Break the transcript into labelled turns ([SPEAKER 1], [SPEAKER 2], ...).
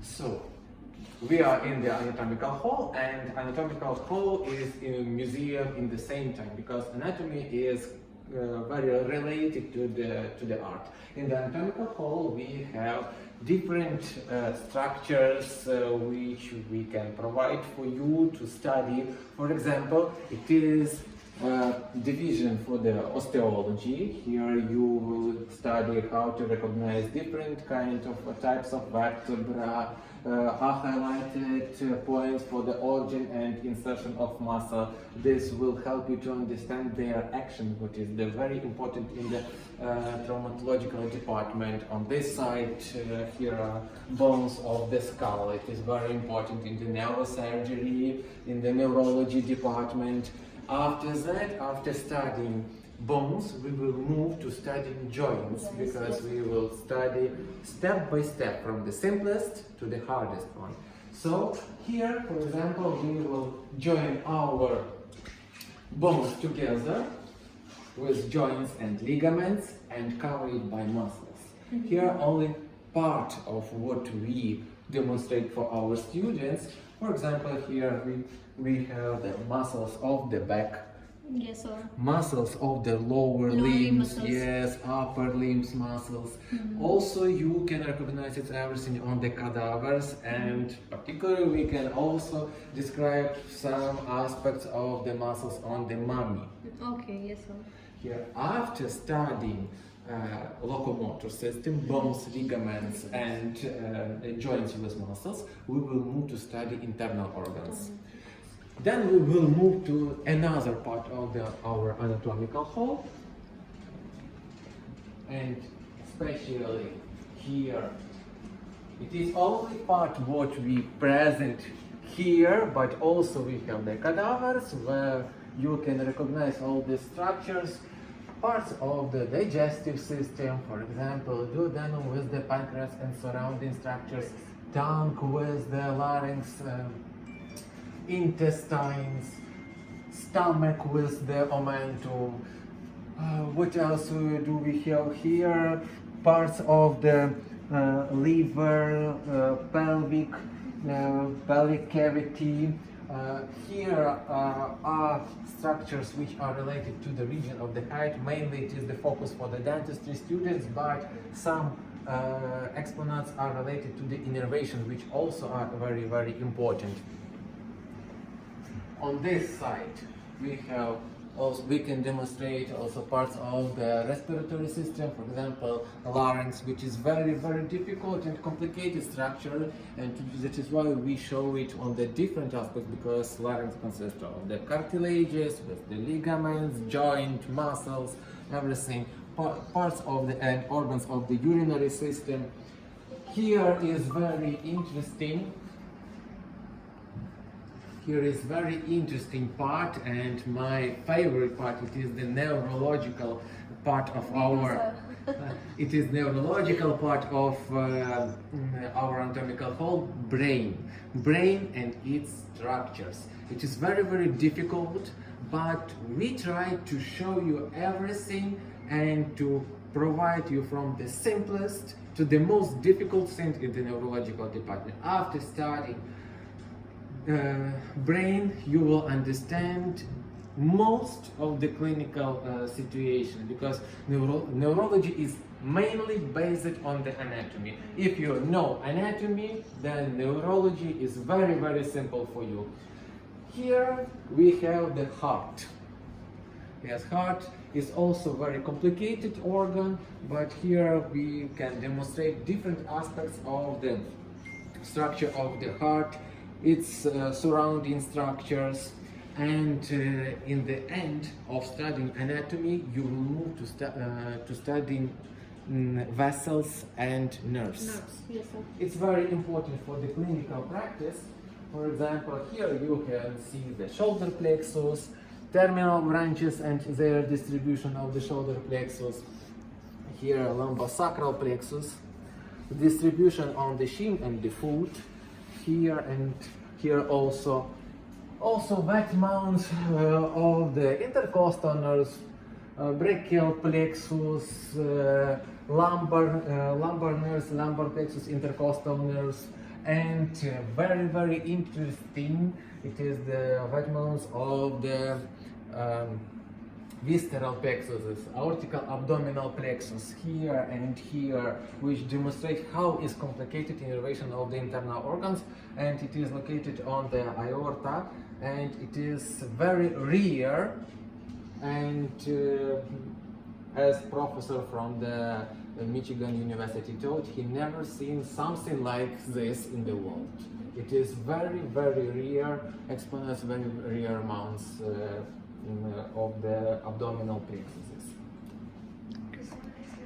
[SPEAKER 1] So, we are in the anatomical hall, and anatomical hall is in a museum in the same time because anatomy is very related to the art. In the anatomical hall, we have different structures which we can provide for you to study. For example, it is division for the osteology. Here you will study how to recognize different kinds of types of vertebra, are highlighted points for the origin and insertion of muscle. This will help you to understand their action, which is very important in the traumatological department. On this side, here are bones of the skull. It is very important in the neurosurgery, in the neurology department. After that, after studying bones, we will move to studying joints because we will study step by step from the simplest to the hardest one. So here, for example, we will join our bones together with joints and ligaments and cover it by muscles. Here only part of what we demonstrate for our students. For example, here we have the muscles of the back,
[SPEAKER 2] yes, sir.
[SPEAKER 1] Muscles of the lower limbs,
[SPEAKER 2] muscles.
[SPEAKER 1] yes, upper limbs muscles. Also, you can recognize it everything on the cadavers, and particularly we can also describe some aspects of the muscles on the mummy.
[SPEAKER 2] Okay, yes, sir.
[SPEAKER 1] Here, after studying locomotor system, bones, ligaments, and joints with muscles, we will move to study internal organs. Then we will move to another part of our anatomical hall, and especially here, it is only part what we present here, but also we have the cadavers where you can recognize all the structures, parts of the digestive system, for example, duodenum with the pancreas and surrounding structures, tongue with the larynx, intestines, stomach with the omentum. What else do we have here? Parts of the liver, pelvic cavity. Here are structures which are related to the region of the head. Mainly it is the focus for the dentistry students, but some exponents are related to the innervation, which also are very, very important. On this side, we can demonstrate also parts of the respiratory system, for example, larynx, which is very, very difficult and complicated structure, and that is why we show it on the different aspects, because larynx consists of the cartilages, with the ligaments, joint, muscles, everything, parts of the and organs of the urinary system. Here is very interesting. Here is very interesting part, and my favorite part. It is the neurological part of our. It is neurological part of our anatomical hall, brain and its structures. It is very, very difficult, but we try to show you everything and to provide you from the simplest to the most difficult thing in the neurological department. After studying brain, you will understand most of the clinical situation, because neurology is mainly based on the anatomy. If you know anatomy, then neurology is very, very simple for you. Here we have the heart. Yes, heart is also very complicated organ, but here we can demonstrate different aspects of the structure of the heart, its surrounding structures, and in the end of studying anatomy, you will move to studying vessels and nerves.
[SPEAKER 2] Yes, sir.
[SPEAKER 1] It's very important for the clinical practice. For example, here you can see the shoulder plexus, terminal branches and their distribution of the shoulder plexus. Here lumbosacral plexus, distribution on the shin and the foot. Here and here also wet mounts of the intercostal nerves, brachial plexus, lumbar nerves, lumbar plexus, intercostal nerves, and very interesting. It is the vitamins of the visceral plexuses, aortical abdominal plexus here and here, which demonstrate how is complicated innervation of the internal organs, and it is located on the aorta, and it is very rare. And as professor from the Michigan University told, he never seen something like this in the world. It is very rare, exponents very rare amounts of the abdominal plexuses.